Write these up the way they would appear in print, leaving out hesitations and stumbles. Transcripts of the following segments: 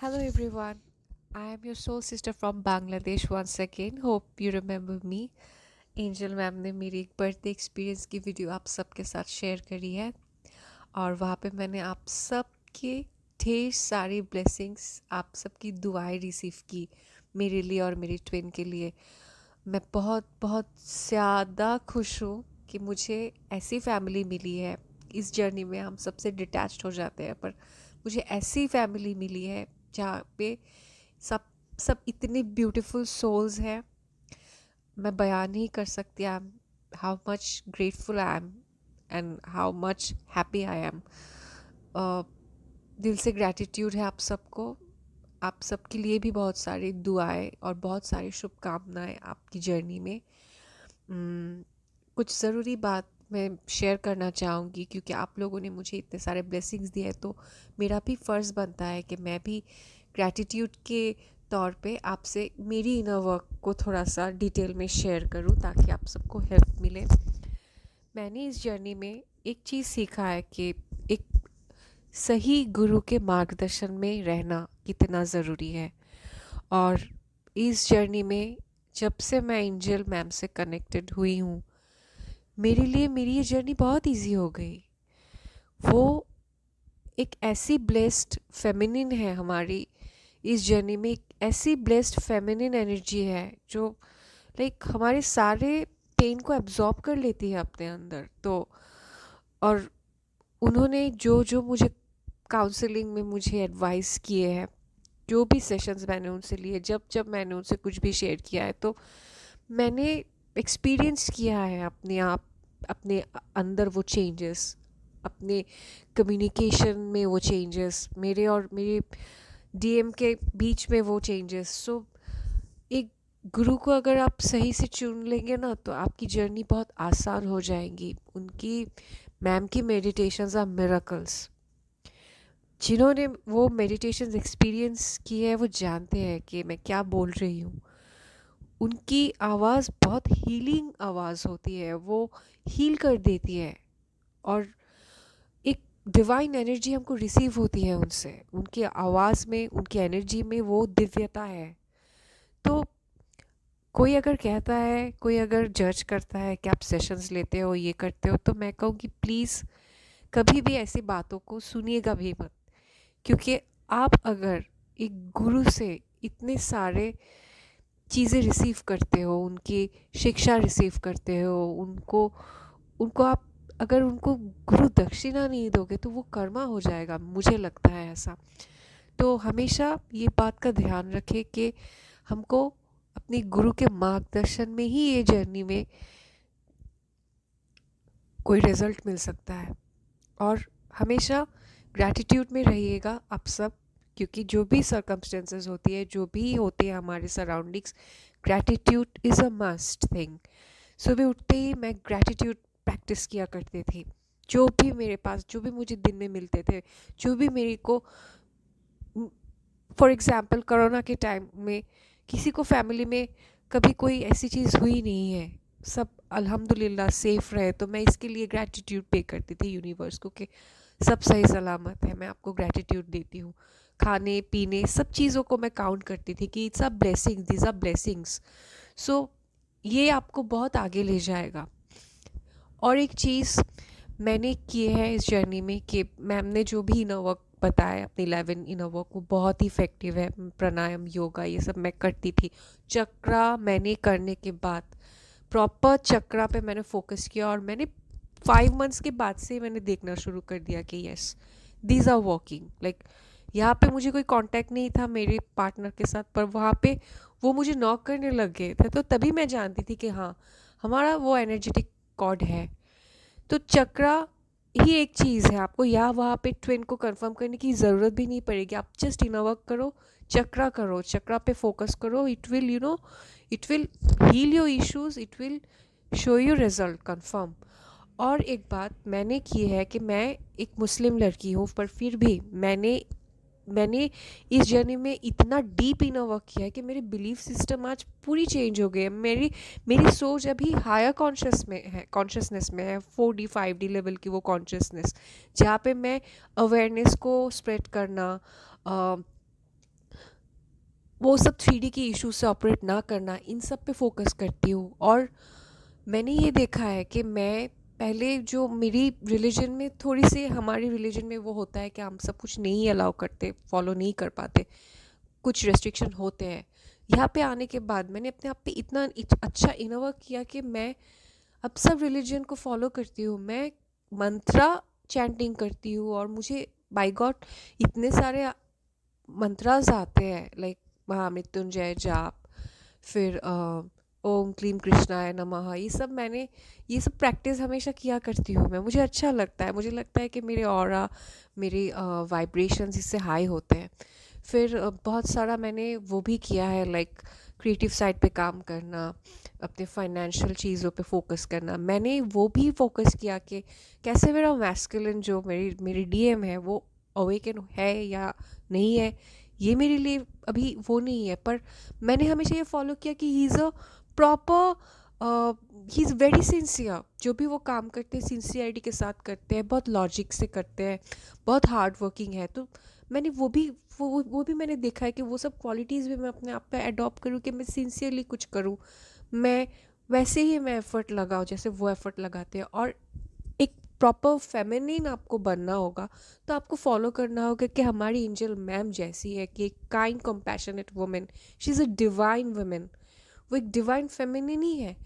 Hello everyone. I am your soul sister from Bangladesh once again. Hope you remember me. Angel ma'am ने मेरी एक birthday experience की video आप सबके साथ शेयर करी है और वहाँ पे मैंने आप सबके ढेर सारी ब्लेसिंग्स, आप सबकी दुआएं रिसीव की मेरे लिए और मेरी ट्विन के लिए। मैं बहुत बहुत ज़्यादा खुश हूँ कि मुझे ऐसी फैमिली मिली है। इस जर्नी में हम सबसे डिटैच्ड हो जाते हैं, पर मुझे ऐसी फैमिली मिली है जहाँ पे सब सब इतने ब्यूटीफुल सोल्स हैं। मैं बयान नहीं कर सकती I am how much grateful I am and how much happy I am. दिल से ग्रैटिट्यूड है आप सबको। आप सबके लिए भी बहुत सारी दुआएं और बहुत सारी शुभकामनाएं आपकी जर्नी में। कुछ ज़रूरी बात मैं शेयर करना चाहूँगी क्योंकि आप लोगों ने मुझे इतने सारे ब्लेसिंग्स दिए हैं, तो मेरा भी फ़र्ज़ बनता है कि मैं भी ग्रैटिट्यूड के तौर पे आपसे मेरी इनर वर्क को थोड़ा सा डिटेल में शेयर करूँ ताकि आप सबको हेल्प मिले। मैंने इस जर्नी में एक चीज़ सीखा है कि एक सही गुरु के मार्गदर्शन में रहना कितना ज़रूरी है। और इस जर्नी में जब से मैं एंजल मैम से कनेक्टेड हुई हूँ, मेरे लिए मेरी ये जर्नी बहुत इजी हो गई। वो एक ऐसी ब्लेस्ड फेमिनिन है हमारी इस जर्नी में, एक ऐसी ब्लेस्ड फेमिनिन एनर्जी है जो लाइक हमारे सारे पेन को एब्जॉर्ब कर लेती है अपने अंदर। तो और उन्होंने जो जो मुझे काउंसलिंग में मुझे एडवाइस किए हैं, जो भी सेशंस मैंने उनसे लिए, जब जब मैंने उनसे कुछ भी शेयर किया है, तो मैंने एक्सपीरियंस किया है अपने आप, अपने अंदर वो चेंजेस, अपने कम्युनिकेशन में वो चेंजेस, मेरे और मेरे डीएम के बीच में वो चेंजेस। सो एक गुरु को अगर आप सही से चुन लेंगे ना, तो आपकी जर्नी बहुत आसान हो जाएंगी। उनकी मैम की मेडिटेशंस आर मिरेकल्स। जिन्होंने वो मेडिटेशंस एक्सपीरियंस किए हैं वो जानते हैं कि मैं क्या बोल रही हूँ। उनकी आवाज़ बहुत हीलिंग आवाज़ होती है, वो हील कर देती है और एक डिवाइन एनर्जी हमको रिसीव होती है उनसे। उनकी आवाज़ में, उनकी एनर्जी में वो दिव्यता है। तो कोई अगर कहता है, कोई अगर जज करता है कि आप सेशंस लेते हो, ये करते हो, तो मैं कहूँ कि प्लीज़ कभी भी ऐसी बातों को सुनिएगा भी मत। क्योंकि आप अगर एक गुरु से इतने सारे चीज़ें रिसीव करते हो, उनकी शिक्षा रिसीव करते हो, उनको उनको आप अगर उनको गुरु दक्षिणा नहीं दोगे तो वो कर्मा हो जाएगा, मुझे लगता है ऐसा। तो हमेशा ये बात का ध्यान रखें कि हमको अपने गुरु के मार्गदर्शन में ही ये जर्नी में कोई रिजल्ट मिल सकता है। और हमेशा ग्रैटिट्यूड में रहिएगा आप सब, क्योंकि जो भी सर्कमस्टेंसेस होती है, जो भी होती है हमारे surroundings, gratitude is a must thing. सुबह उठते ही मैं ग्रैटिट्यूड प्रैक्टिस किया करती थी। जो भी मेरे पास, जो भी मुझे दिन में मिलते थे, जो भी मेरे को, फॉर एग्ज़ाम्पल कोरोना के टाइम में किसी को फैमिली में कभी कोई ऐसी चीज़ हुई नहीं है, सब अल्हम्दुलिल्लाह सेफ़ रहे, तो मैं इसके लिए ग्रैटिट्यूड पे करती थी यूनिवर्स को कि सब सही सलामत है, मैं आपको ग्रैटिट्यूड देती हूँ। खाने पीने सब चीज़ों को मैं काउंट करती थी कि it's a blessing, these are blessings. So ये आपको बहुत आगे ले जाएगा। और एक चीज़ मैंने की है इस जर्नी में कि मैम ने जो भी इनर वर्क बताया, अपनी 11 इनर वर्क, वो बहुत ही इफ़ेक्टिव है। प्राणायाम, योगा, ये सब मैं करती थी। चक्रा मैंने करने के बाद प्रॉपर चक्रा पे मैंने फोकस किया और मैंने 5 मंथ्स के बाद से मैंने देखना शुरू कर दिया कि yes, these are working. Like यहाँ पे मुझे कोई कांटेक्ट नहीं था मेरे पार्टनर के साथ, पर वहाँ पे वो मुझे नॉक करने लग गए थे, तो तभी मैं जानती थी कि हाँ, हमारा वो एनर्जेटिक कॉर्ड है। तो चक्रा ही एक चीज़ है, आपको यहाँ वहाँ पे ट्विन को कंफर्म करने की ज़रूरत भी नहीं पड़ेगी। आप जस्ट इनर वर्क करो, चक्रा करो, चक्रा पे फोकस करो। It will it will heal your issues, it will show you result confirm. और एक बात मैंने की है कि मैं एक मुस्लिम लड़की हूँ, पर फिर भी मैंने मैंने इस जर्नी में इतना डीप इनर वर्क किया है कि मेरे बिलीफ सिस्टम आज पूरी चेंज हो गई है। मेरी मेरी सोच अभी हायर कॉन्शियसनेस में है, 4D 5D लेवल की वो कॉन्शियसनेस, जहाँ पे मैं अवेयरनेस को स्प्रेड करना, वो सब 3D के इशू से ऑपरेट ना करना, इन सब पे फोकस करती हूँ। और मैंने ये देखा है कि मैं पहले जो मेरी रिलीजन में थोड़ी सी, हमारी रिलीजन में वो होता है कि हम सब कुछ नहीं अलाउ करते, फॉलो नहीं कर पाते, कुछ रेस्ट्रिक्शन होते हैं। यहाँ पे आने के बाद मैंने अपने आप पे इतना अच्छा इनर वर्क किया कि मैं अब सब रिलीजन को फॉलो करती हूँ। मैं मंत्रा चैंटिंग करती हूँ और मुझे बाय गॉड इतने सारे मंत्रास आते हैं, लाइक महामृत्युंजय जाप, फिर ओम क्लीम कृष्णाय नमः, ये सब प्रैक्टिस हमेशा किया करती हूँ मैं। मुझे अच्छा लगता है, मुझे लगता है कि मेरे ऑरा, मेरे वाइब्रेशंस इससे हाई होते हैं। फिर बहुत सारा मैंने वो भी किया है, लाइक क्रिएटिव साइड पे काम करना, अपने फाइनेंशियल चीज़ों पे फोकस करना। मैंने वो भी फोकस किया कि कैसे मेरा मैस्कुलिन जो मेरी मेरी डीएम है वो अवेकन है या नहीं है, ये मेरे लिए अभी वो नहीं है। पर मैंने हमेशा ये फॉलो किया कि he is a proper, he is very sincere. जो भी वो काम करते हैं सिंसियरिटी के साथ करते हैं, बहुत लॉजिक से करते हैं, बहुत हार्ड वर्किंग है। तो मैंने वो भी मैंने देखा है कि वो सब क्वालिटीज़ भी मैं अपने आप पे अडॉप्ट करूँ कि मैं सिंसियरली कुछ करूँ, मैं वैसे ही मैं एफ़र्ट लगाऊँ जैसे वो एफ़र्ट लगाते हैं। और एक प्रॉपर फेमिनिन आपको बनना होगा तो आपको फॉलो करना होगा कि हमारी एंजल मैम जैसी है, कि kind compassionate women, she is a divine women. वो एक डिवाइन फेमिनिन ही है,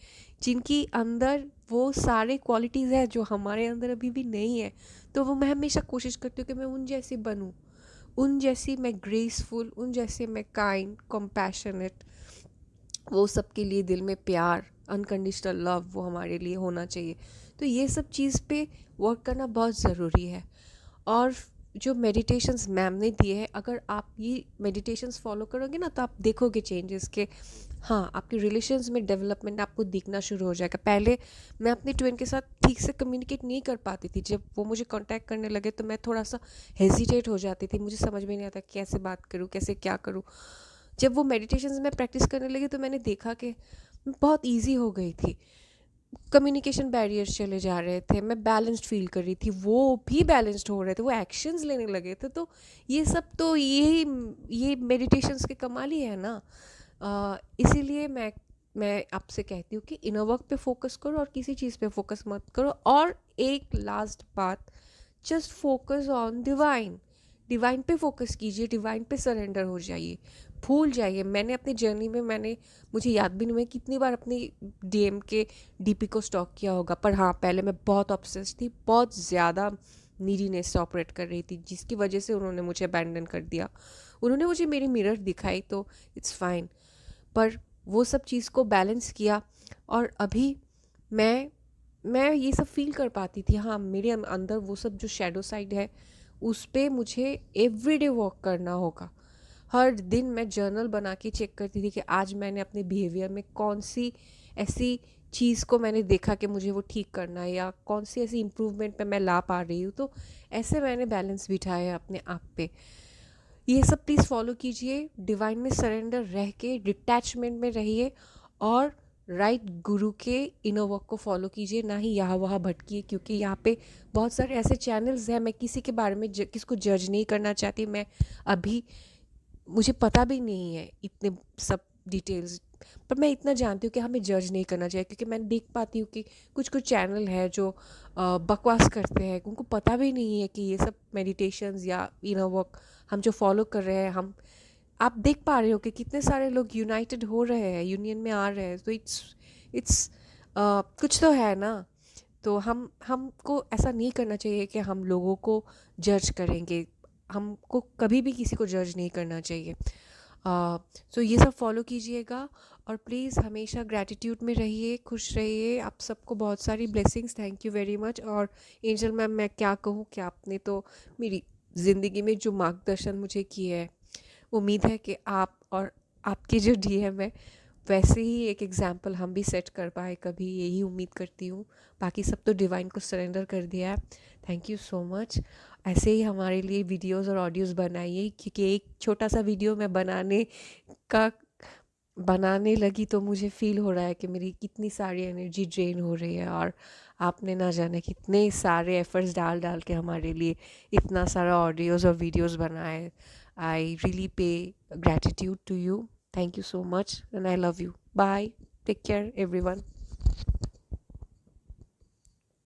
जिनकी अंदर वो सारे क्वालिटीज़ है जो हमारे अंदर अभी भी नहीं है। तो वो मैं हमेशा कोशिश करती हूँ कि मैं उन जैसी बनूँ, उन जैसी मैं ग्रेसफुल, उन जैसे मैं काइंड कंपैशनेट, वो सबके लिए दिल में प्यार, अनकंडीशनल लव वो हमारे लिए होना चाहिए। तो ये सब चीज़ पे वर्क करना बहुत ज़रूरी है। और जो मेडिटेशंस मैम ने दिए हैं, अगर आप ये मेडिटेशंस फॉलो करोगे ना तो आप देखोगे चेंजेस के, हाँ आपके रिलेशंस में डेवलपमेंट आपको दिखना शुरू हो जाएगा। पहले मैं अपने ट्विन के साथ ठीक से कम्युनिकेट नहीं कर पाती थी। जब वो मुझे कांटेक्ट करने लगे तो मैं थोड़ा सा हेजिटेट हो जाती थी, मुझे समझ में नहीं आता कैसे बात करूँ, कैसे क्या करूँ। जब वो मेडिटेशंस में प्रैक्टिस करने लगी तो मैंने देखा कि बहुत ईजी हो गई थी, कम्युनिकेशन बैरियर्स चले जा रहे थे, मैं बैलेंस्ड फील कर रही थी, वो भी बैलेंस्ड हो रहे थे, वो एक्शंस लेने लगे थे। तो ये सब तो ये मेडिटेशंस के कमाल ही है ना। इसीलिए मैं आपसे कहती हूँ कि इनर वर्क पे फोकस करो और किसी चीज़ पे फोकस मत करो। और एक लास्ट बात, just focus on divine. Divine पे फोकस कीजिए, डिवाइन पे सरेंडर हो जाइए, भूल जाइए। मैंने अपनी जर्नी में मुझे याद भी नहीं मैं कितनी बार अपनी डीएम के डीपी को स्टॉक किया होगा। पर हाँ, पहले मैं बहुत ऑब्सेस थी, बहुत ज़्यादा नीडीनेस से ऑपरेट कर रही थी, जिसकी वजह से उन्होंने मुझे अबैंडन कर दिया। उन्होंने मुझे मेरी मिरर दिखाई तो इट्स फाइन, पर वो सब चीज़ को बैलेंस किया। और अभी मैं मैं ये सब फील कर पाती थी, हाँ मेरे अंदर वो सब जो शैडो साइड है उस पर मुझे एवरीडे वर्क करना होगा। हर दिन मैं जर्नल बना के चेक करती थी कि आज मैंने अपने बिहेवियर में कौन सी ऐसी चीज़ को मैंने देखा कि मुझे वो ठीक करना है, या कौन सी ऐसी इम्प्रूवमेंट पे मैं ला पा रही हूँ। तो ऐसे मैंने बैलेंस बिठाया अपने आप पे। ये सब प्लीज़ फॉलो कीजिए, डिवाइन में सरेंडर रह के डिटैचमेंट में रहिए, और राइट गुरु के इनर वर्क को फॉलो कीजिए, ना ही यहाँ वहाँ भटकिए। क्योंकि यहाँ पे बहुत सारे ऐसे चैनल्स हैं, मैं किसी के बारे में किसको जज नहीं करना चाहती। मैं अभी मुझे पता भी नहीं है इतने सब डिटेल्स, पर मैं इतना जानती हूँ कि हमें जज नहीं करना चाहिए। क्योंकि मैं देख पाती हूँ कि कुछ कुछ चैनल है जो बकवास करते हैं, उनको पता भी नहीं है कि ये सब मेडिटेशंस या इनर वर्क हम जो फॉलो कर रहे हैं, हम आप देख पा रहे हो कि कितने सारे लोग यूनाइटेड हो रहे हैं, यूनियन में आ रहे हैं। तो इट्स कुछ तो है ना। तो हमको ऐसा नहीं करना चाहिए कि हम लोगों को जज करेंगे, हमको कभी भी किसी को जज नहीं करना चाहिए। सो ये सब फॉलो कीजिएगा, और प्लीज़ हमेशा ग्रैटिट्यूड में रहिए, खुश रहिए। आप सबको बहुत सारी blessings, thank you very much. और एंजल मैम, मैं क्या कहूँ कि आपने तो मेरी ज़िंदगी में जो मार्गदर्शन मुझे किए है, उम्मीद है कि आप और आपके जो डीएम है वैसे ही एक एग्जाम्पल हम भी सेट कर पाए कभी, यही उम्मीद करती हूँ। बाकी सब तो डिवाइन को सरेंडर कर दिया है। Thank you so much. ऐसे ही हमारे लिए वीडियोस और ऑडियोज़ बनाइए, क्योंकि एक छोटा सा वीडियो मैं का बनाने लगी तो मुझे फ़ील हो रहा है कि मेरी कितनी सारी एनर्जी ड्रेन हो रही है, और आपने ना जाने कितने सारे एफ़र्ट्स डाल डाल के हमारे लिए इतना सारा ऑडियोज़ और वीडियोज़ बनाए। I really pay gratitude to you. Thank you so much and I love you. Bye. Take care everyone.